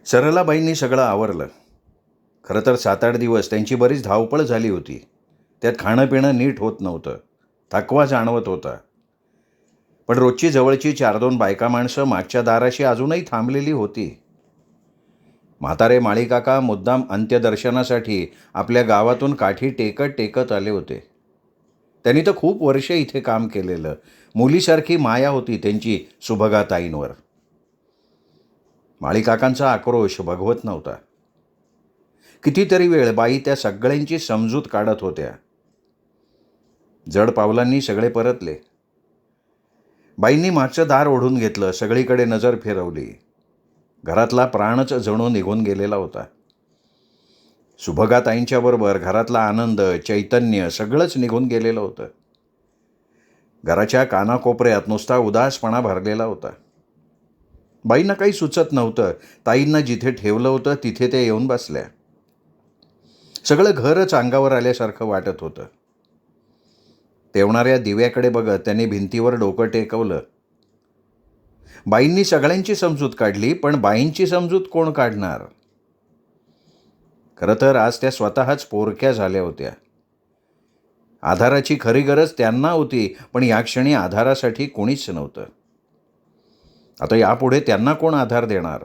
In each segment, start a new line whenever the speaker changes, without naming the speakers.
सरलाबाईंनी सगळं आवरलं. खरं तर 7-8 दिवस त्यांची बरीच धावपळ झाली होती. त्यात खाणं-पिणं नीट होत नव्हतं. थकवा जाणवत होता. पण रोजची जवळची 4-2 बायका माणसं मागच्या दाराशी अजूनही थांबलेली होती. म्हातारे माळीकाका मुद्दाम अंत्यदर्शनासाठी आपल्या गावातून काठी टेकत टेकत आले होते. त्यांनी तर खूप वर्ष इथे काम केलेलं. मुलीसारखी माया होती त्यांची सुभगाताईंवर. माळीकाकांचा आक्रोश भगवत नव्हता. कितीतरी वेळ बाई त्या सगळ्यांची समजूत काढत होत्या. जड पावलांनी सगळे परतले. बाईंनी मागचं दार ओढून घेतलं. सगळीकडे नजर फिरवली. घरातला प्राणच जणू निघून गेलेला होता. सुभगाताईंच्या बरोबर घरातला आनंद, चैतन्य सगळंच निघून गेलेलं होतं. घराच्या कानाकोपऱ्यात नुसता उदासपणा भरलेला होता. बाईंना काही सुचत नव्हतं. ताईंना जिथे ठेवलं होतं तिथे ते येऊन बसल्या. सगळं घरच अंगावर आल्यासारखं वाटत होतं. तेवणाऱ्या दिव्याकडे बघत त्यांनी भिंतीवर डोकं टेकवलं. बाईंनी सगळ्यांची समजूत काढली, पण बाईंची समजूत कोण काढणार? खरं तर आज त्या स्वतःच पोरक्या झाल्या होत्या. आधाराची खरी गरज त्यांना होती, पण या क्षणी आधारासाठी कोणीच नव्हतं. आता यापुढे त्यांना कोण आधार देणार?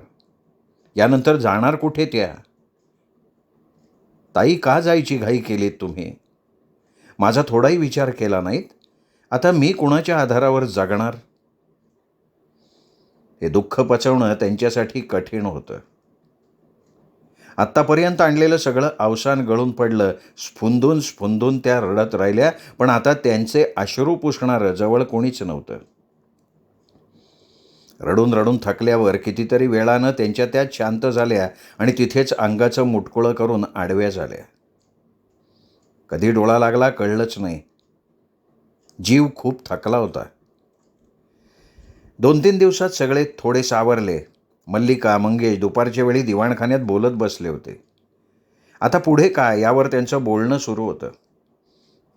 यानंतर जाणार कुठे त्या? ताई, का जायची घाई केलीत तुम्ही? माझा थोडाही विचार केला नाहीत? आता मी कुणाच्या आधारावर जगणार? हे दुःख पचवणं त्यांच्यासाठी कठीण होतं. आत्तापर्यंत आणलेलं सगळं अवसान गळून पडलं. स्फुंदून स्फुंदून त्या रडत राहिल्या, पण आता त्यांचे अश्रू पुसणारं जवळ कोणीच नव्हतं. रडून रडून थकल्यावर कितीतरी वेळानं त्यांच्या त्यात शांत झाल्या आणि तिथेच अंगाचं मुटकुळं करून आडव्या झाल्या. कधी डोळा लागला कळलंच नाही. जीव खूप थकला होता. 2-3 दिवसात सगळे थोडे सावरले. मल्लिका, मंगेश दुपारच्या वेळी दिवाणखान्यात बोलत बसले होते. आता पुढे काय यावर त्यांचं बोलणं सुरू होतं.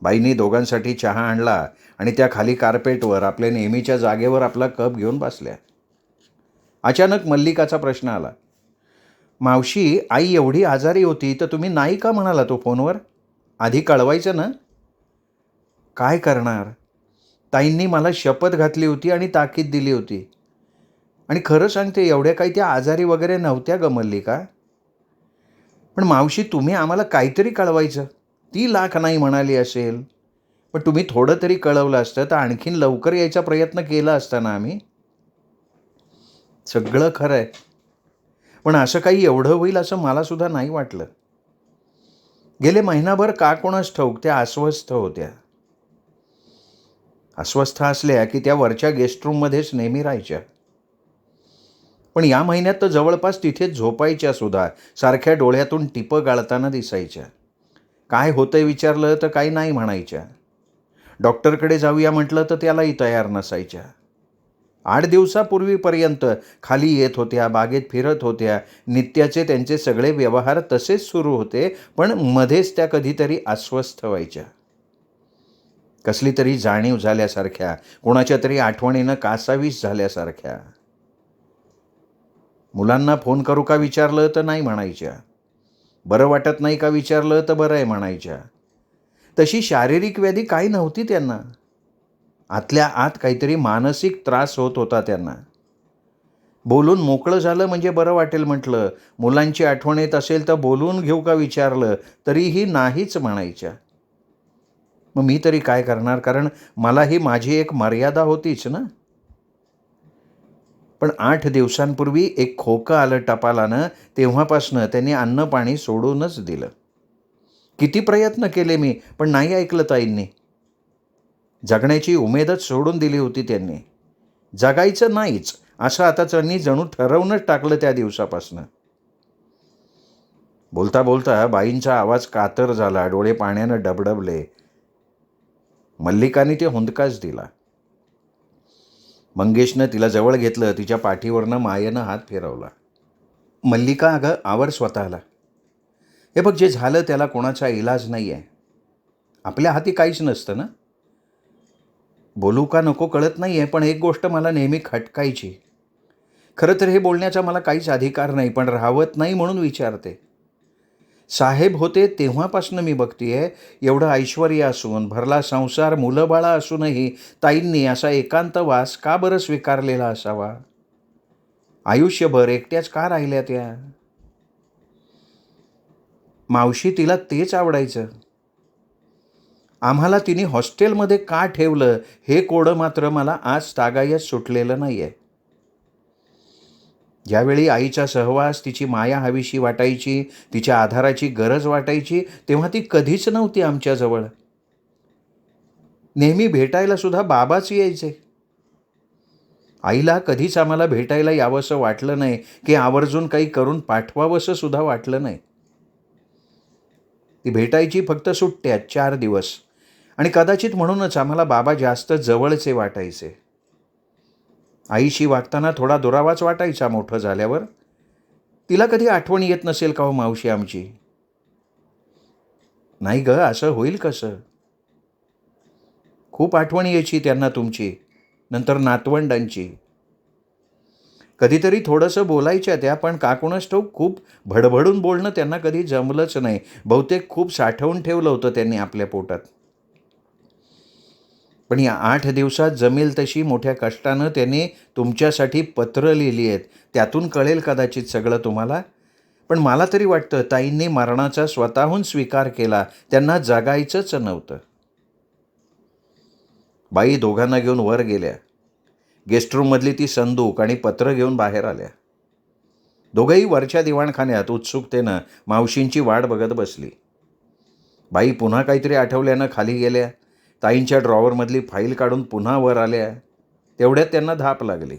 बाईंनी दोघांसाठी चहा आणला आणि त्या खाली कार्पेटवर आपल्या नेहमीच्या जागेवर आपला कप घेऊन बसल्या. अचानक मल्लिकाचा प्रश्न आला. मावशी, आई एवढी आजारी होती तर तुम्ही नाही का म्हणाला तो फोनवर? आधी कळवायचं ना? काय करणार? ताईंनी मला शपथ घातली होती आणि ताकीद दिली होती. आणि खरं सांगते, एवढ्या काही त्या आजारी वगैरे नव्हत्या ग मल्लिका. पण मावशी, तुम्ही आम्हाला काहीतरी कळवायचं. ती लाख नाही म्हणाली असेल, पण तुम्ही थोडं तरी कळवलं असतं तर आणखीन लवकर यायचा प्रयत्न केला असता ना आम्ही. सगळं खरं आहे, पण असं काही एवढं होईल असं मला सुद्धा नाही वाटलं. गेले महिनाभर का कोणास ठाऊक त्या अस्वस्थ होत्या. अस्वस्थ असल्या की त्या वरच्या गेस्ट रूममध्येच नेहमी राहायच्या. पण या महिन्यात तर जवळपास तिथेच झोपायच्या सुद्धा. सारख्या डोळ्यातून टिपं गाळताना दिसायच्या. काय होतंय विचारलं तर काही नाही म्हणायच्या. डॉक्टरकडे जाऊया म्हटलं तर त्यालाही तयार नसायच्या. 8 दिवसापूर्वीपर्यंत खाली येत होत्या, बागेत फिरत होत्या. नित्याचे त्यांचे सगळे व्यवहार तसेच सुरू होते, पण मध्येच त्या कधीतरी अस्वस्थ व्हायच्या. कसली तरी जाणीव झाल्यासारख्या, कोणाच्या तरी आठवणीनं कासावीस झाल्यासारख्या. मुलांना फोन करू का विचारलं तर नाही म्हणायच्या. बरं वाटत नाही का विचारलं तर बरं आहे म्हणायच्या. तशी शारीरिक व्याधी काही नव्हती त्यांना. आतल्या आत काहीतरी मानसिक त्रास होत होता त्यांना. बोलून मोकळं झालं म्हणजे बरं वाटेल म्हटलं. मुलांची आठवण येत असेल तर बोलून घेऊ का विचारलं तरीही नाहीच म्हणायच्या. मग मी तरी काय करणार, कारण मलाही माझी एक मर्यादा होतीच ना. पण 8 दिवसांपूर्वी एक खोकं आलं टपालानं, तेव्हापासनं त्यांनी अन्न पाणी सोडूनच दिलं. किती प्रयत्न केले मी, पण नाही ऐकलं ताईंनी. जगण्याची उमेदच सोडून दिली होती त्यांनी. जगायचं नाहीच असं आता त्यांनी जणू ठरवूनच टाकलं त्या दिवसापासनं. बोलता बोलता बाईंचा आवाज कातर झाला, डोळे पाण्यानं डबडबले. मल्लिकाने ते हुंदकाच दिला. मंगेशनं तिला जवळ घेतलं. तिच्या पाठीवरनं मायेनं हात फिरवला. मल्लिका, अगं आवर स्वतःला. हे बघ, जे झालं त्याला कोणाचा इलाज नाही आहे. आपल्या हाती काहीच नसतं ना. बोलू का नको कळत नाही आहे, पण एक गोष्ट मला नेहमी खटकायची. खरं तर हे बोलण्याचा मला काहीच अधिकार नाही, पण राहवत नाही म्हणून विचारते. साहेब होते तेव्हापासून मी बघतीये, एवढं ऐश्वर्य असून, भरला संसार, मुलंबाळं असूनही ताईंनी असा एकांतवास का बरं स्वीकारलेला असावा? आयुष्यभर एकट्याच का राहिल्या त्या? मावशी, तिला तेच आवडायचं. आम्हाला तिने हॉस्टेलमध्ये का ठेवलं हे कोडं मात्र मला आज तागायत सुटलेलं नाहीये. ज्यावेळी आईचा सहवास, तिची माया हवीशी वाटायची, तिच्या आधाराची गरज वाटायची, तेव्हा ती कधीच नव्हती आमच्याजवळ. नेहमी भेटायला सुद्धा बाबाच यायचे. आईला कधीच आम्हाला भेटायला यावंसं वाटलं नाही, की आवर्जून काही करून पाठवावंसं सुद्धा वाटलं नाही. ती भेटायची फक्त सुट्ट्यात 4 दिवस, आणि कदाचित म्हणूनच आम्हाला बाबा जास्त जवळचे वाटायचे. आईशी वागताना थोडा दुरावाच वाटायचा मोठं झाल्यावर. तिला कधी आठवण येत नसेल का हो मावशी आमची? नाही ग, असं होईल कसं? खूप आठवण यायची त्यांना तुमची, नंतर नातवंडांची. कधीतरी थोडंसं बोलायच्या त्या, पण का कुणास ठाऊक खूप भडभडून बोलणं त्यांना कधी जमलंच नाही. बहुतेक खूप साठवून ठेवलं होतं त्यांनी आपल्या पोटात. पण या 8 दिवसात जमेल तशी मोठ्या कष्टानं त्यांनी तुमच्यासाठी पत्र लिहिली आहेत. त्यातून कळेल कदाचित सगळं तुम्हाला. पण मला तरी वाटतं ताईंनी मरणाचा स्वतःहून स्वीकार केला. त्यांना जगायचंच नव्हतं. बाई दोघांना घेऊन वर गेल्या. गेस्टरूममधली ती संदूक आणि पत्र घेऊन बाहेर आल्या. दोघंही वरच्या दिवाणखान्यात उत्सुकतेनं मावशींची वाट बघत बसली. बाई पुन्हा काहीतरी आठवल्यानं खाली गेल्या. ताईंच्या ड्रॉवरमधली फाईल काढून पुन्हा वर आल्या. तेवढ्यात त्यांना धाप लागली.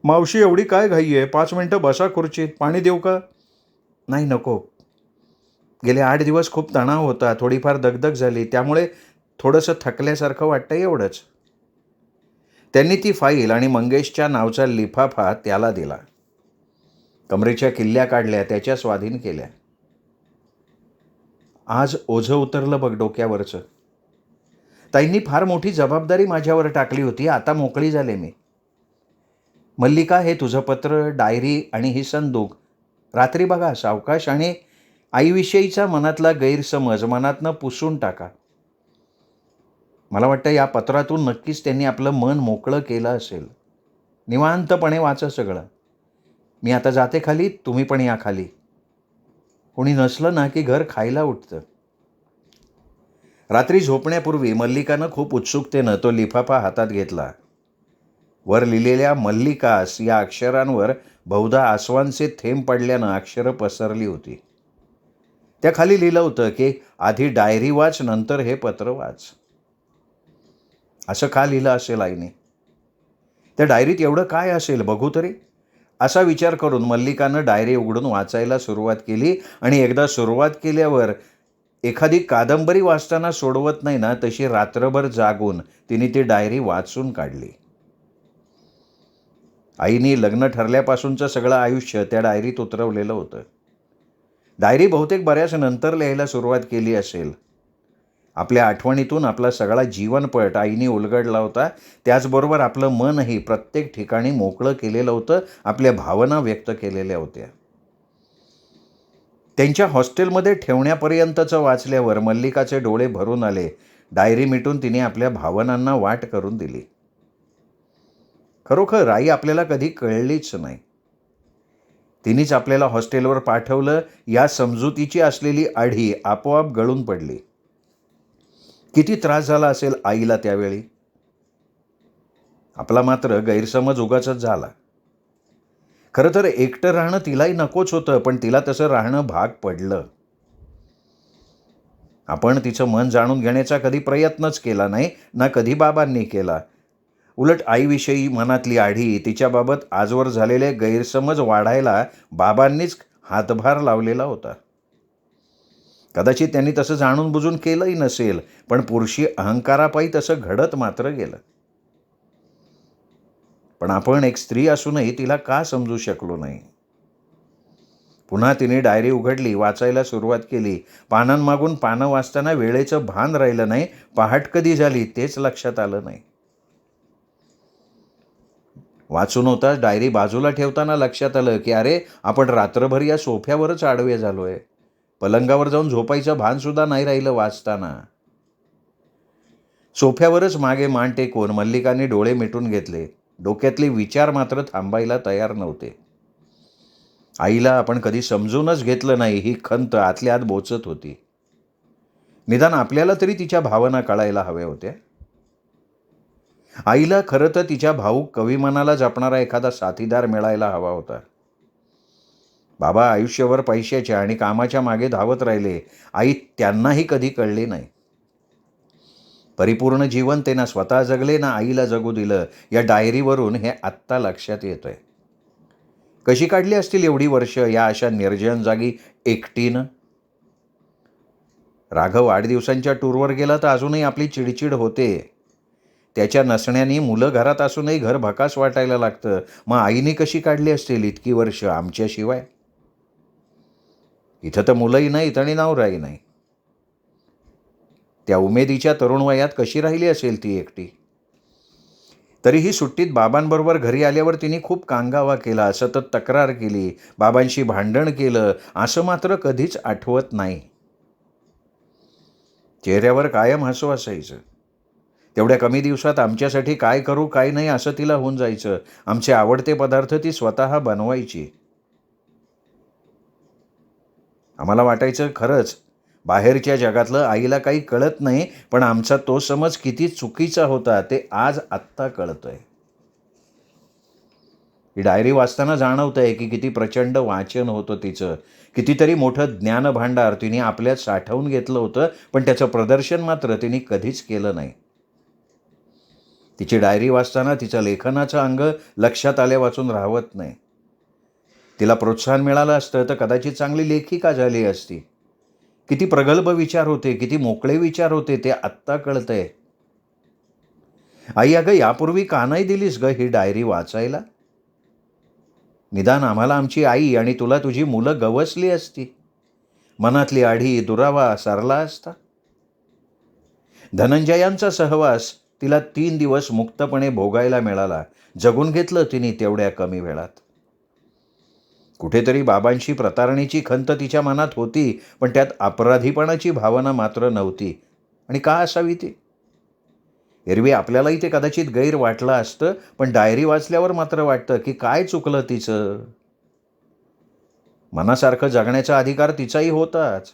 मावशी, एवढी काय घाई आहे? 5 मिनटं बसा खुर्चीत. पाणी देऊ का? नाही, नको. गेले 8 दिवस खूप तणाव होता, थोडीफार दगदग झाली, त्यामुळे थोडंसं थकल्यासारखं वाटतं, एवढंच. त्यांनी ती फाईल आणि मंगेशच्या नावचा लिफाफा त्याला दिला. कमरेच्या किल्ल्या काढल्या, त्याच्या स्वाधीन केल्या. आज ओझं उतरलं बघ डोक्यावरचं. ताईंनी फार मोठी जबाबदारी माझ्यावर टाकली होती. आता मोकळी झाले मी. मल्लिका, हे तुझं पत्र, डायरी आणि ही संदूक रात्री बघा सावकाश, आणि आईविषयीचा मनातला गैरसमज मनातनं पुसून टाका. मला वाटतं या पत्रातून नक्कीच त्यांनी आपलं मन मोकळं केलं असेल. निवांतपणे वाचा सगळं. मी आता जाते खाली, तुम्ही पण या खाली. कोणी नसलं ना की घर खायला उठतं. रात्री झोपण्यापूर्वी मल्लिकानं खूप उत्सुकतेनं तो लिफाफा हातात घेतला. वर लिहिलेल्या मल्लिकास या अक्षरांवर बहुधा आसवांचे थेंब पडल्यानं अक्षरं पसरली होती. त्या खाली लिहिलं होतं की आधी डायरी वाच, नंतर हे पत्र वाच. असं का लिहिलं असेल आईने? त्या डायरीत एवढं काय असेल बघू तरी? असा विचार करून मल्लिकानं डायरी उघडून वाचायला सुरुवात केली, आणि एकदा सुरुवात केल्यावर एखादी कादंबरी वाचताना सोडवत नाही ना, तशी रात्रभर जागून तिने ती डायरी वाचून काढली. आईने लग्न ठरल्यापासूनचं सगळं आयुष्य त्या डायरीत उतरवलेलं होतं. डायरी बहुतेक बऱ्याच नंतर लिहायला सुरुवात केली असेल. आपल्या आठवणीतून आपला सगळा जीवनपट आईने उलगडला होता. त्याचबरोबर आपलं मनही प्रत्येक ठिकाणी मोकळं केलेलं होतं. आपल्या भावना व्यक्त केलेल्या होत्या. त्यांच्या हॉस्टेलमध्ये ठेवण्यापर्यंतचं वाचल्यावर मल्लिकाचे डोळे भरून आले. डायरी मिटून तिने आपल्या भावनांना वाट करून दिली. खरोखर आई आपल्याला कधी कळलीच नाही. तिनेच आपल्याला हॉस्टेलवर पाठवलं, या समजुतीची असलेली आढी आपोआप गळून पडली. किती त्रास झाला असेल आईला त्यावेळी. आपला मात्र गैरसमज उगाचच झाला. खरं तर एकटं राहणं तिलाही नकोच होतं, पण तिला तसं राहणं भाग पडलं. आपण तिचं मन जाणून घेण्याचा कधी प्रयत्नच केला नाही, ना कधी बाबांनी केला. उलट आईविषयी मनातली आढी, तिच्याबाबत आजवर झालेले गैरसमज वाढायला बाबांनीच हातभार लावलेला होता. कदाचित त्यांनी तसं जाणून बुजून केलंही नसेल, पण पुरुषी अहंकारापायी तसं घडत मात्र गेलं. पण आपण एक स्त्री असूनही तिला का समजू शकलो नाही? पुन्हा तिने डायरी उघडली, वाचायला सुरुवात केली. पानांमागून पानं वाचताना वेळेचं भान राहिलं नाही. पहाट कधी झाली तेच लक्षात आलं नाही. वाचून होताच डायरी बाजूला ठेवताना लक्षात आलं की अरे, आपण रात्रभर या सोफ्यावरच आडवे झालोय. पलंगावर जाऊन झोपायचं भानसुद्धा नाही राहिलं वाचताना. सोफ्यावरच मागे मान टेकवून मल्लिकाने डोळे मिटून घेतले. डोक्यातले विचार मात्र थांबायला तयार नव्हते. आईला आपण कधी समजूनच घेतलं नाही ही खंत आतल्या आत बोचत होती. निदान आपल्याला तरी तिच्या भावना कळायला हव्या होत्या. आईला खरं तर तिच्या भाऊक कविमनाला जपणारा एखादा साथीदार मिळायला हवा होता. बाबा आयुष्यभर पैशाच्या आणि कामाच्या मागे धावत राहिले. आई त्यांनाही कधी कळली नाही. परिपूर्ण जीवन ते ना स्वतः जगले ना आईला जगू दिलं. या डायरीवरून हे आत्ता लक्षात येतंय. कशी काढली असतील एवढी वर्ष या अशा निर्जन जागी एकटीनं? राघव 8 दिवसांच्या टूरवर गेला तर अजूनही आपली चिडचिड होते. त्याच्या नसण्याने मुलं घरात असूनही घर भकास वाटायला लागतं. मग आईने कशी काढली असतील इतकी वर्ष आमच्याशिवाय? इथं तर मुलंही नाहीत आणि नवराही नाही. त्या उमेदीच्या तरुण वयात कशी राहिली असेल ती एकटी? तरीही सुट्टीत बाबांबरोबर घरी आल्यावर तिने खूप कांगावा केला, सतत तक्रार केली, बाबांशी भांडण केलं, असं मात्र कधीच आठवत नाही. चेहऱ्यावर कायम हसू असायचं. तेवढ्या कमी दिवसात आमच्यासाठी काय करू काय नाही असं तिला होऊन जायचं. आमचे आवडते पदार्थ ती स्वतः बनवायची. आम्हाला वाटायचं खरंच बाहेरच्या जगातलं आईला काही कळत नाही, पण आमचा तो समज किती चुकीचा होता ते आज आत्ता कळतंय. ही डायरी वाचताना जाणवतंय की किती प्रचंड वाचन होतं तिचं. कितीतरी मोठं ज्ञानभांडार तिने आपल्यात साठवून घेतलं होतं, पण त्याचं प्रदर्शन मात्र तिने कधीच केलं नाही. तिची डायरी वाचताना तिचं लेखनाचं अंग लक्षात आल्यावाचून राहत नाही. तिला प्रोत्साहन मिळालं असतं तर कदाचित चांगली लेखिका झाली असती. किती प्रगल्भ विचार होते, किती मोकळे विचार होते ते आत्ता कळतंय. आई, अगं यापूर्वी का नाही दिलीस ग ही डायरी वाचायला? निदान आम्हाला आमची आई आणि तुला तुझी मुलं गवसली असती. मनातली आढी दुरावा सरला असता. धनंजयांचा सहवास तिला 3 दिवस मुक्तपणे भोगायला मिळाला. जगून घेतलं तिने तेवढ्या कमी वेळात. कुठेतरी बाबांशी प्रतारणेची खंत तिच्या मनात होती, पण त्यात अपराधीपणाची भावना मात्र नव्हती. आणि का असावी ती? एरवी आपल्यालाही ते कदाचित गैर वाटलं असतं, पण डायरी वाचल्यावर मात्र वाटतं की काय चुकलं तिचं? मनासारखं जगण्याचा अधिकार तिचाही होताच.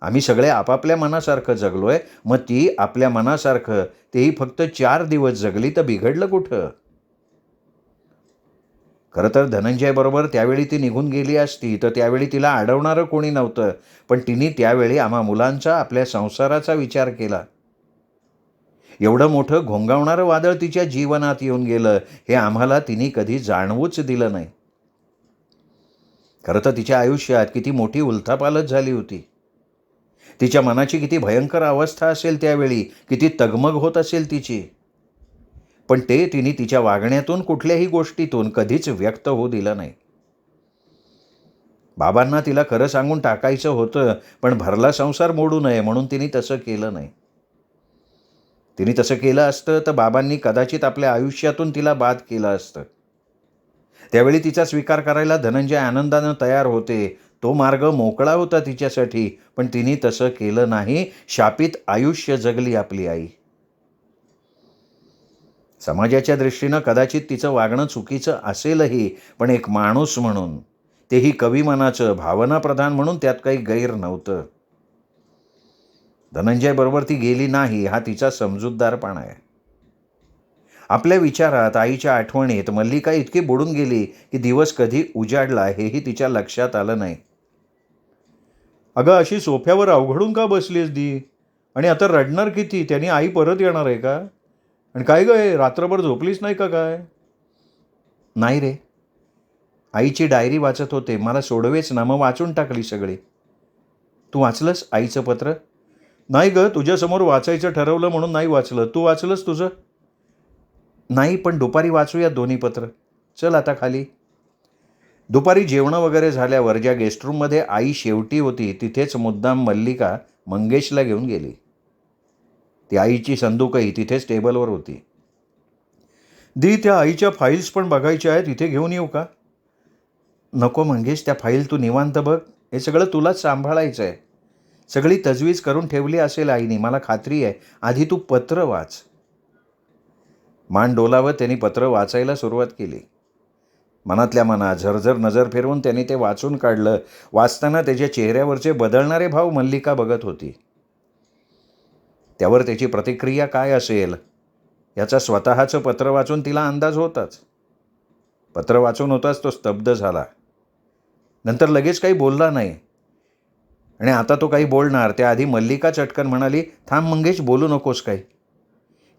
आम्ही सगळे आपापल्या मनासारखं जगलोय, मग ती आपल्या मनासारखं तेही फक्त 4 दिवस जगली तर बिघडलं कुठं? खरं तर धनंजयबरोबर त्यावेळी ती निघून गेली असती तर त्यावेळी तिला अडवणारं कोणी नव्हतं, पण तिने त्यावेळी आम्हा मुलांचा, आपल्या संसाराचा विचार केला. एवढं मोठं घोंगावणारं वादळ तिच्या जीवनात येऊन गेलं हे आम्हाला तिने कधी जाणवूच दिलं नाही. खरं तर तिच्या आयुष्यात किती मोठी उलथापालथ झाली होती. तिच्या मनाची किती भयंकर अवस्था असेल त्यावेळी, किती तगमग होत असेल तिची. पण ते तिने तिच्या वागण्यातून, कुठल्याही गोष्टीतून कधीच व्यक्त होऊ दिलं नाही. बाबांना तिला खरं सांगून टाकायचं होतं, पण भरला संसार मोडू नये म्हणून तिने तसं केलं नाही. तिने तसं केलं असतं तर बाबांनी कदाचित आपल्या आयुष्यातून तिला बाद केलं असतं. त्यावेळी तिचा स्वीकार करायला धनंजय आनंदानं तयार होते. तो मार्ग मोकळा होता तिच्यासाठी, पण तिने तसं केलं नाही. शापित आयुष्य जगली आपली आई. समाजाच्या दृष्टीनं कदाचित तिचं वागणं चुकीचं असेलही, पण एक माणूस म्हणून, तेही कविमनाचं, भावनाप्रधान म्हणून त्यात काही गैर नव्हतं. धनंजयबरोबर ती गेली नाही हा तिचा समजूतदारपणा आहे. आपल्या विचारात, आईच्या आठवणीत मल्लिका इतकी बुडून गेली की दिवस कधी उजाडला हेही तिच्या लक्षात आलं नाही. अगं अशी सोफ्यावर अवघडून का बसलीस दी? आणि आता रडणार किती? त्याने आई परत येणार आहे का? आणि काय ग हे रात्रभर झोपलीच नाही का काय? नाही रे, आईची डायरी वाचत होते. मला सोडवेच ना, मग वाचून टाकली सगळी. तू वाचलंस आईचं पत्र? नाही ग, तुझ्यासमोर वाचायचं ठरवलं म्हणून नाही वाचलं. तू वाचलंस तुझं? नाही, पण दुपारी वाचूया दोन्ही पत्र. चल आता खाली. दुपारी जेवणं वगैरे झाल्यावर ज्या गेस्टरूममध्ये आई शेवटी होती तिथेच मुद्दाम मल्लिका मंगेशला घेऊन गेली. ती आईची संदूकही तिथेच टेबलवर होती. दी, त्या आईच्या फाईल्स पण बघायच्या आहेत, इथे घेऊन येऊ का? नको मंगेश, त्या फाईल तू निवांत बघ. हे सगळं तुलाच सांभाळायचं आहे. सगळी तजवीज करून ठेवली असेल आईने, मला खात्री आहे. आधी तू पत्र वाच. मान डोलावत त्यांनी पत्र वाचायला सुरुवात केली. मनातल्या मनात झरझर नजर फिरवून त्यांनी ते वाचून काढलं. वाचताना त्याच्या चेहऱ्यावरचे बदलणारे भाव मल्लिका बघत होती. त्यावर त्याची प्रतिक्रिया काय असेल याचा स्वतःचं पत्र वाचून तिला अंदाज होताच. पत्र वाचून होताच तो स्तब्ध झाला. नंतर लगेच काही बोलला नाही. आणि आता तो काही बोलणार त्याआधी मल्लिका चटकन म्हणाली, थांब मंगेश, बोलू नकोस काही.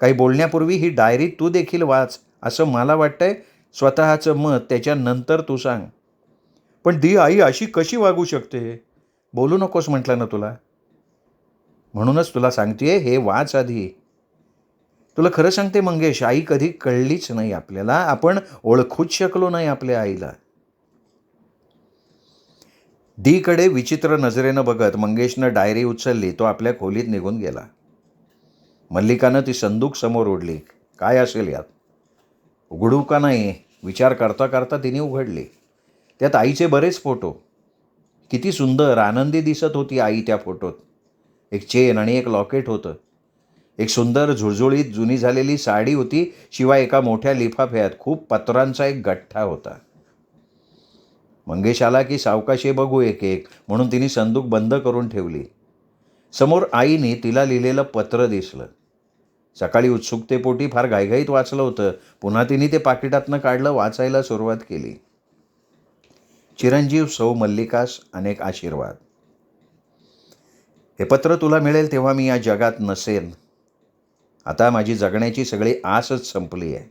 काही बोलण्यापूर्वी ही डायरी तू देखील वाच, असं मला वाटतंय. स्वतःचं मत त्याच्यानंतर तू सांग. पण दी, आई अशी कशी वागू शकते? बोलू नकोस म्हटलं ना तुला. म्हणूनच तुला सांगतेय, हे वाच आधी. तुला खरं सांगते मंगेश, आई कधी कळलीच नाही आपल्याला. आपण ओळखूच शकलो नाही आपल्या आईला. डीकडे विचित्र नजरेनं बघत मंगेशनं डायरी उचलली. तो आपल्या खोलीत निघून गेला. मल्लिकानं ती संदूक समोर ओढली. काय असेल यात? उघडू का नाही विचार करता करता तिने उघडली. त्यात आईचे बरेच फोटो. किती सुंदर आनंदी दिसत होती आई त्या फोटोत. एक चेन आणि एक लॉकेट होतं. एक सुंदर झुळझुळीत जुनी झालेली साडी होती. शिवाय एका मोठ्या लिफाफ्यात खूप पत्रांचा एक गठ्ठा होता. मंगेश आला की सावकाशी बघू एक एक म्हणून तिने संदूक बंद करून ठेवली. समोर आईने तिला लिहिलेलं पत्र दिसलं. सकाळी उत्सुकतेपोटी फार घाईघाईत वाचलं होतं. पुन्हा तिने ते पाकिटातनं काढलं, वाचायला सुरुवात केली. चिरंजीव सौ मल्लिकास अनेक आशीर्वाद. हे पत्र तुला मिळेल तेव्हा मी या जगात नसेन. आता माझी जगण्याची सगळी आसच संपली आहे.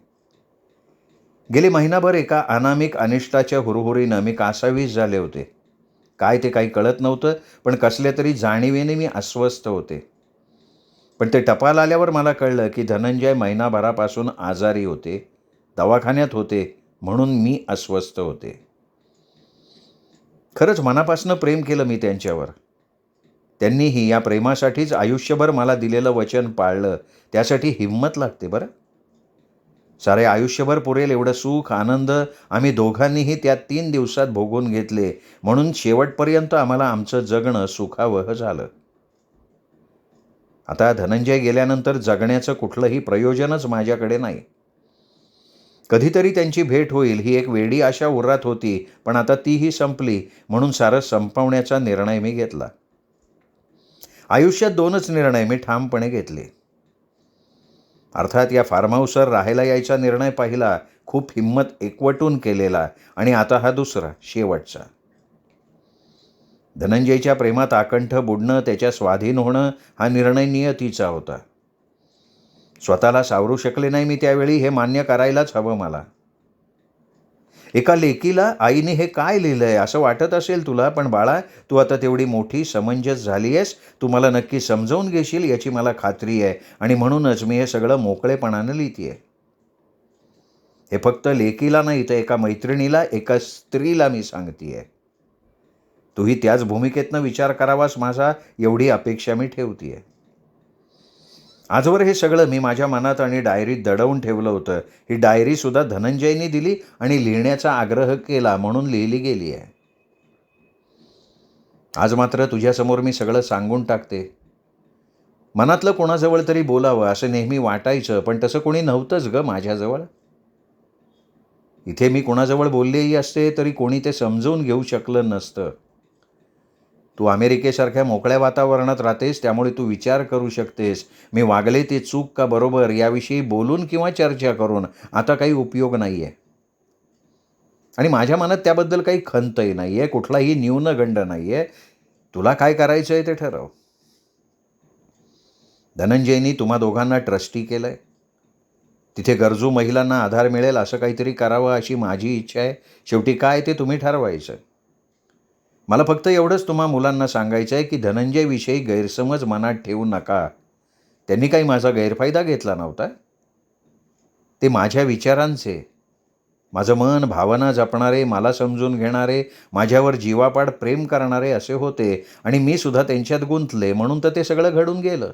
गेली महिनाभर एका अनामिक अनिष्टाच्या हुरहुरीनं मी कासावीस झाले होते. काय ते काही कळत नव्हतं, पण कसल्या तरी जाणीवेने मी अस्वस्थ होते. पण ते टपाल आल्यावर मला कळलं की धनंजय महिनाभरापासून आजारी होते, दवाखान्यात होते, म्हणून मी अस्वस्थ होते. खरंच मनापासून प्रेम केलं मी त्यांच्यावर. त्यांनीही या प्रेमासाठीच आयुष्यभर मला दिलेलं वचन पाळलं. त्यासाठी हिंमत लागते बरं. सारे आयुष्यभर पुरेल एवढं सुख आनंद आम्ही दोघांनीही त्या 3 दिवसात भोगून घेतले. म्हणून शेवटपर्यंत आम्हाला आमचं जगणं सुखावह झालं. आता धनंजय गेल्यानंतर जगण्याचं कुठलंही प्रयोजनच माझ्याकडे नाही. कधीतरी त्यांची भेट होईल ही एक वेडी आशा उरात होती, पण आता तीही संपली. म्हणून सारं संपवण्याचा निर्णय मी घेतला. आयुष्यात 2च निर्णय मी ठामपणे घेतले. अर्थात या फार्म हाऊसवर राहायला यायचा निर्णय पहिला, खूप हिंमत एकवटून केलेला, आणि आता हा दुसरा, शेवटचा. धनंजयच्या प्रेमात आकंठ बुडणं, त्याच्या स्वाधीन होणं हा निर्णय नियतीचा होता. स्वतःला सावरू शकले नाही मी त्यावेळी, हे मान्य करायलाच हवं मला. एका लेकीला आईने हे काय लिहिलंय असं वाटत असेल तुला, पण बाळा, तू आता तेवढी मोठी समंजस झाली आहेस. तू मला नक्की समजावून घेशील याची मला खात्री आहे, आणि म्हणूनच मी हे सगळं मोकळेपणानं लिहितेय. हे फक्त लेकीला नाही तर एका मैत्रिणीला, एका स्त्रीला मी सांगतेय. तूही त्याच भूमिकेतनं विचार करावास माझा, एवढी अपेक्षा मी ठेवतेय. आजवर हे सगळं मी माझ्या मनात आणि डायरीत दडवून ठेवलं होतं. ही डायरीसुद्धा धनंजयनी दिली आणि लिहिण्याचा आग्रह केला म्हणून लिहिली गेली आहे. आज मात्र तुझ्यासमोर मी सगळं सांगून टाकते. मनातलं कोणाजवळ तरी बोलावं असं नेहमी वाटायचं, पण तसं कोणी नव्हतंच ग माझ्याजवळ. इथे मी कोणाजवळ बोललेही असते तरी कोणी ते समजून घेऊ शकलं नसतं. तू अमेरिकेसारख्या मोकळ्या वातावरणात राहतेस, त्यामुळे तू विचार करू शकतेस. मी वागले ते चूक का बरोबर याविषयी बोलून किंवा चर्चा करून आता काही उपयोग नाही आहे. आणि माझ्या मनात त्याबद्दल काही खंतही नाही आहे, कुठलाही न्यूनगंड नाही आहे. तुला काय करायचं आहे ते ठरव. धनंजयनी तुम्हा दोघांना ट्रस्टी केलं आहे. तिथे गरजू महिलांना आधार मिळेल असं काहीतरी करावं अशी माझी इच्छा आहे. शेवटी काय ते तुम्ही ठरवायचं. मला फक्त एवढंच तुम्हा मुलांना सांगायचं आहे की धनंजयविषयी गैरसमज मनात ठेवू नका. त्यांनी काही माझा गैरफायदा घेतला नव्हता. ते माझ्या विचारांचे, माझं मन भावना जपणारे, मला समजून घेणारे, माझ्यावर जीवापाड प्रेम करणारे असे होते, आणि मी सुद्धा त्यांच्यात गुंतले म्हणून तर ते सगळं घडून गेलं.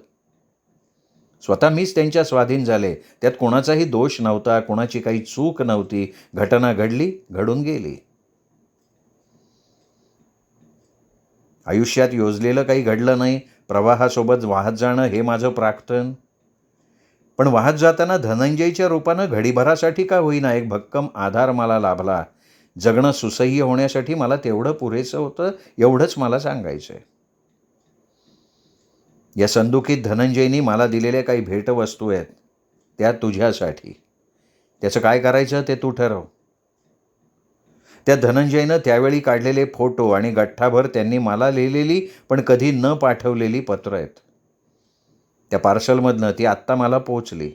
स्वतः मीच त्यांच्या स्वाधीन झाले. त्यात कोणाचाही दोष नव्हता, कोणाची काही चूक नव्हती. घटना घडली, घडून गेली. आयुष्यात योजलेलं काही घडलं नाही. प्रवाहासोबत वाहत जाणं हे माझं प्राक्तन. पण वाहत जाताना धनंजयच्या रूपानं घडीभरासाठी का होईना एक भक्कम आधार मला लाभला. जगणं सुसह्य होण्यासाठी मला तेवढं पुरेसं होतं, एवढंच मला सांगायचं आहे. या संदुखीत धनंजयनी मला दिलेल्या काही भेटवस्तू आहेत, त्या तुझ्यासाठी. त्याचं काय करायचं ते तू ठरव. त्या धनंजयनं त्यावेळी काढलेले फोटो आणि गठ्ठाभर त्यांनी मला लिहिलेली पण कधी न पाठवलेली पत्र आहेत. त्या पार्सलमधनं ती आत्ता मला पोचली.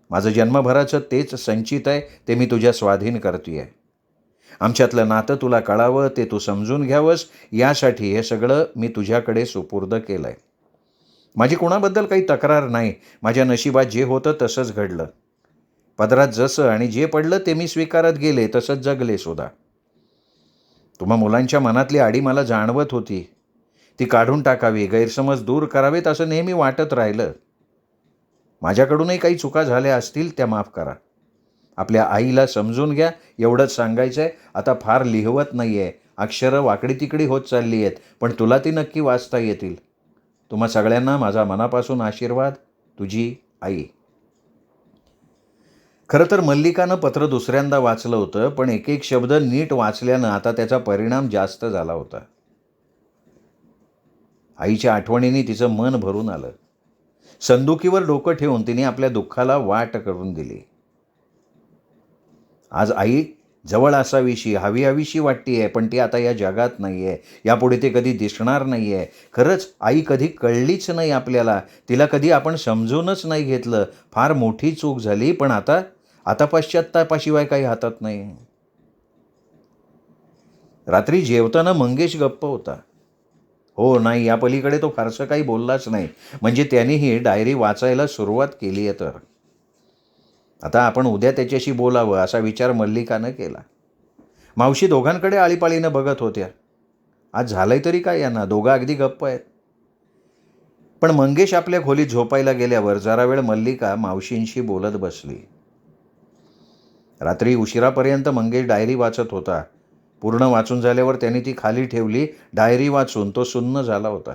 माझं जन्मभराचं तेच संचित आहे, ते मी तुझ्या स्वाधीन करते आहे. आमच्यातलं नातं तुला कळावं, ते तू समजून घ्यावंस, यासाठी हे सगळं मी तुझ्याकडे सुपूर्द केलं आहे. माझी कोणाबद्दल काही तक्रार नाही. माझ्या नशिबात जे होतं तसंच घडलं. पदरात जसं आणि जे पडलं ते मी स्वीकारत गेले, तसंच जगले सुद्धा. तुम्हा मुलांच्या मनातली आडी मला जाणवत होती. ती काढून टाकावी, गैरसमज दूर करावेत असं नेहमी वाटत राहिलं. माझ्याकडूनही काही चुका झाल्या असतील त्या माफ करा. आपल्या आईला समजून घ्या, एवढंच सांगायचं आहे. आता फार लिहवत नाही आहे, अक्षरं वाकडी तिकडी होत चालली आहेत, पण तुला ती नक्की वाचता येतील. तुम्हा सगळ्यांना माझा मनापासून आशीर्वाद. तुझी आई. खरं तर मल्लिकानं पत्र दुसऱ्यांदा वाचलं होतं, पण एक एक शब्द नीट वाचल्यानं आता त्याचा परिणाम जास्त झाला होता. आईच्या आठवणींनी तिचं मन भरून आलं. संदुकीवर डोकं ठेवून तिने आपल्या दुःखाला वाट करून दिली. आज आई जवळ असावीशी, हवीशी वाटते, पण ती आता या जगात नाही आहे. यापुढे ते कधी दिसणार नाही आहे. खरंच आई कधी कळलीच नाही आपल्याला. तिला कधी आपण समजूनच नाही घेतलं. फार मोठी चूक झाली, पण आता पश्चात्तापाशिवाय काही हातात नाही. रात्री जेवताना मंगेश गप्प होता. हो नाही, या पलीकडे तो फारसं काही बोललाच नाही. म्हणजे त्याने ही डायरी वाचायला सुरुवात केली आहे तर. आता आपण उद्या त्याच्याशी बोलावं असा विचार मल्लिकानं केला. मावशी दोघांकडे आळीपाळीनं बघत होत्या. आज झालंय तरी काय यांना, दोघं अगदी गप्प आहेत. पण मंगेश आपल्या खोलीत झोपायला गेल्यावर जरा वेळ मल्लिका मावशींशी बोलत बसली. रात्री उशिरापर्यंत मंगेश डायरी वाचत होता. पूर्ण वाचून झाल्यावर त्याने ती खाली ठेवली. डायरी वाचून तो सुन्न झाला होता.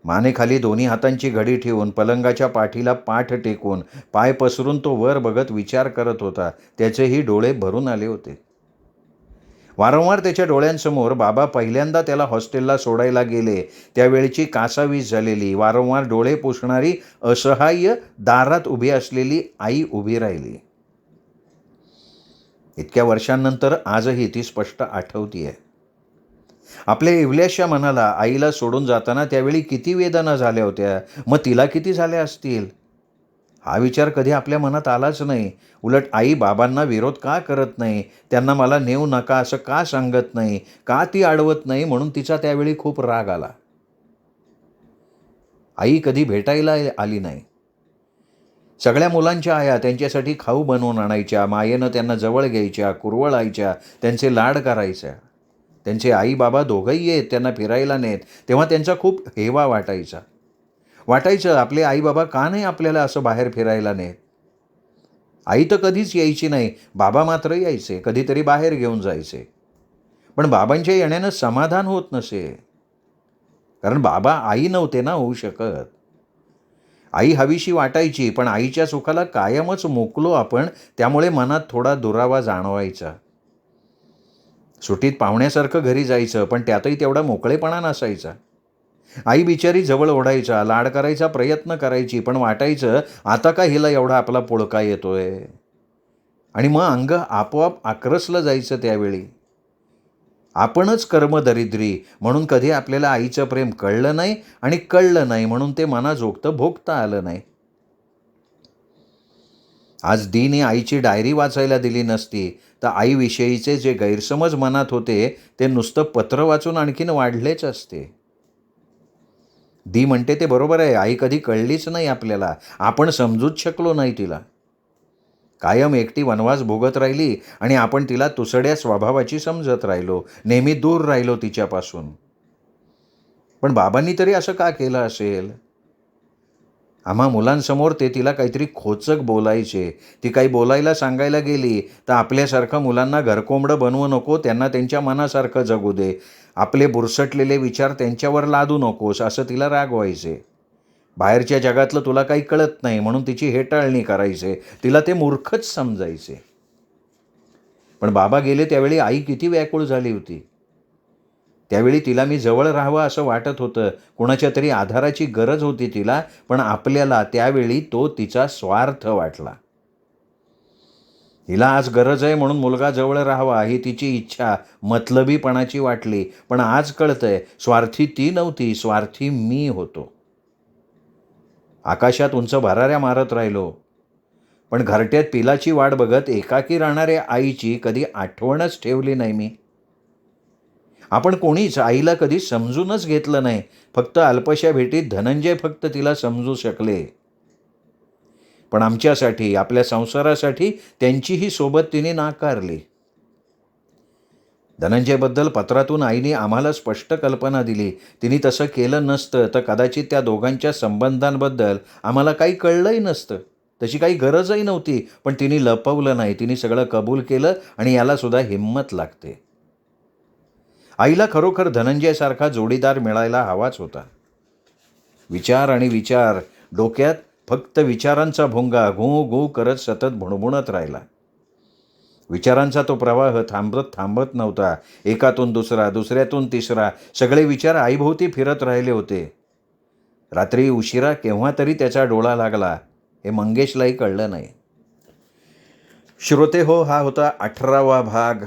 मानेखाली दोन्ही हातांची घडी ठेवून, पलंगाच्या पाठीला पाठ टेकून, पाय पसरून तो वर बघत विचार करत होता. त्याचेही डोळे भरून आले होते. वारंवार त्याच्या डोळ्यांसमोर बाबा पहिल्यांदा त्याला हॉस्टेलला सोडायला गेले त्यावेळची कासावीस झालेली, वारंवार डोळे पुसणारी, असहाय्य दारात उभी असलेली आई उभी राहिली. इतक्या वर्षांनंतर आजही ती स्पष्ट आठवतीये. आपल्या इवल्याशा मनाला आईला सोडून जाताना त्यावेळी किती वेदना झाल्या होत्या, मग तिला किती झाल्या असतील. हा विचार कधी आपल्या मनात आलाच नाही. उलट आई बाबांना विरोध का करत नाही, त्यांना मला नेऊ नका असं का सांगत नाही, का ती अडवत नाही, म्हणून तिचा त्यावेळी खूप राग आला. आई कधी भेटायला आली नाही. सगळ्या मुलांच्या आया त्यांच्यासाठी खाऊ बनवून आणायच्या, मायेनं त्यांना जवळ घ्यायच्या, कुरवळायच्या, त्यांचे लाड करायच्या. त्यांचे आई बाबा दोघंही येत, त्यांना फिरायला नेत, तेव्हा त्यांचा खूप हेवा वाटायचं आपले आई बाबा का नाही आपल्याला असं बाहेर फिरायला नेत. आई तर कधीच यायची नाही, बाबा मात्र यायचे, कधीतरी बाहेर घेऊन जायचे. पण बाबांच्या येण्यानं समाधान होत नसे, कारण बाबा आई नव्हते ना होऊ शकत. आई हवीशी वाटायची, पण आईच्या सुखाला कायमच मुकलो आपण, त्यामुळे मनात थोडा दुरावा जाणवायचा. सुट्टीत पाहुण्यासारखं घरी जायचं, पण त्यातही तेवढा मोकळेपणा नसायचा. आई बिचारी जवळ ओढायचा, लाड करायचा प्रयत्न करायची, पण वाटायचं आता का हिला एवढा आपला पुळका येतोय. आणि मग अंग आपोआप आक्रसलं जायचं त्यावेळी. आपणच कर्मदरिद्री म्हणून कधी आपल्याला आईचं प्रेम कळलं नाही, आणि कळलं नाही म्हणून ते मनाजोगतं भोगता आलं नाही. आज दीने आईची डायरी वाचायला दिली नसती तर आईविषयीचे जे गैरसमज मनात होते ते नुसतं पत्र वाचून आणखीन वाढलेच असते. दी म्हणते ते बरोबर आहे, आई कधी कळलीच नाही आपल्याला, आपण समजूच शकलो नाही तिला. कायम एकटी वनवास भोगत राहिली आणि आपण तिला तुसड्या स्वभावाची समजत राहिलो, नेहमी दूर राहिलो तिच्यापासून. पण बाबांनी तरी असं का केलं असेल. आम्हा मुलांसमोर ते तिला काहीतरी खोचक बोलायचे. ती काही बोलायला सांगायला गेली तर आपल्यासारखं मुलांना घरकोंबडं बनवू नको, त्यांना त्यांच्या मनासारखं जगू दे, आपले बुरसटलेले विचार त्यांच्यावर लादू नकोस, असं तिला रागवायचे. बाहेरच्या जगातलं तुला काही कळत नाही म्हणून तिची हेटाळणी करायचे. तिला ते मूर्खच समजायचे. पण बाबा गेले त्यावेळी आई किती व्याकुळ झाली होती. त्यावेळी तिला मी जवळ राहावं असं वाटत होतं. कुणाच्या तरी आधाराची गरज होती तिला, पण आपल्याला त्यावेळी तो तिचा स्वार्थ वाटला. हिला आज गरज आहे म्हणून मुलगा जवळ राहावा ही तिची इच्छा मतलबीपणाची वाटली. पण आज कळतंय, स्वार्थी ती नव्हती, स्वार्थी मी होतो. आकाशात उंच भराऱ्या मारत राहिलो, पण घरट्यात पिलाची वाट बघत एकाकी राहणाऱ्या आईची कधी आठवणच ठेवली नाही मी. आपण कोणीच आईला कधी समजूनच घेतलं नाही. फक्त अल्पशा भेटीत धनंजय फक्त तिला समजू शकले. पण आमच्यासाठी, आपल्या संसारासाठी त्यांचीही सोबत तिने नाकारली. धनंजयबद्दल पत्रातून आईने आम्हाला स्पष्ट कल्पना दिली. तिने तसं केलं नसतं तर कदाचित त्या दोघांच्या संबंधांबद्दल आम्हाला काही कळलंही नसतं. तशी काही गरजही नव्हती. पण तिने लपवलं नाही. तिने सगळं कबूल केलं आणि याला सुद्धा हिंमत लागते. आईला खरोखर धनंजयसारखा जोडीदार मिळायला हवाच होता. विचार आणि विचार, डोक्यात फक्त विचारांचा भोंगा घू घू करत सतत भुणभुणत राहिला. विचारांचा तो प्रवाह थांबत नव्हता. एकातून दुसरा, दुसऱ्यातून तिसरा, सगळे विचार आईभोवती फिरत राहिले होते. रात्री उशिरा केव्हा तरी त्याचा डोळा लागला, हे मंगेशलाही कळलं नाही. श्रोते हो, हा होता 18वा भाग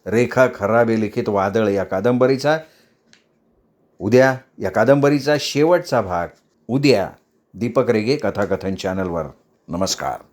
रेखा खराबे लिखित वादळ या कादंबरीचा. उद्या या कादंबरीचा शेवटचा भाग उद्या दीपक रेगे कथाकथन चॅनलवर. नमस्कार.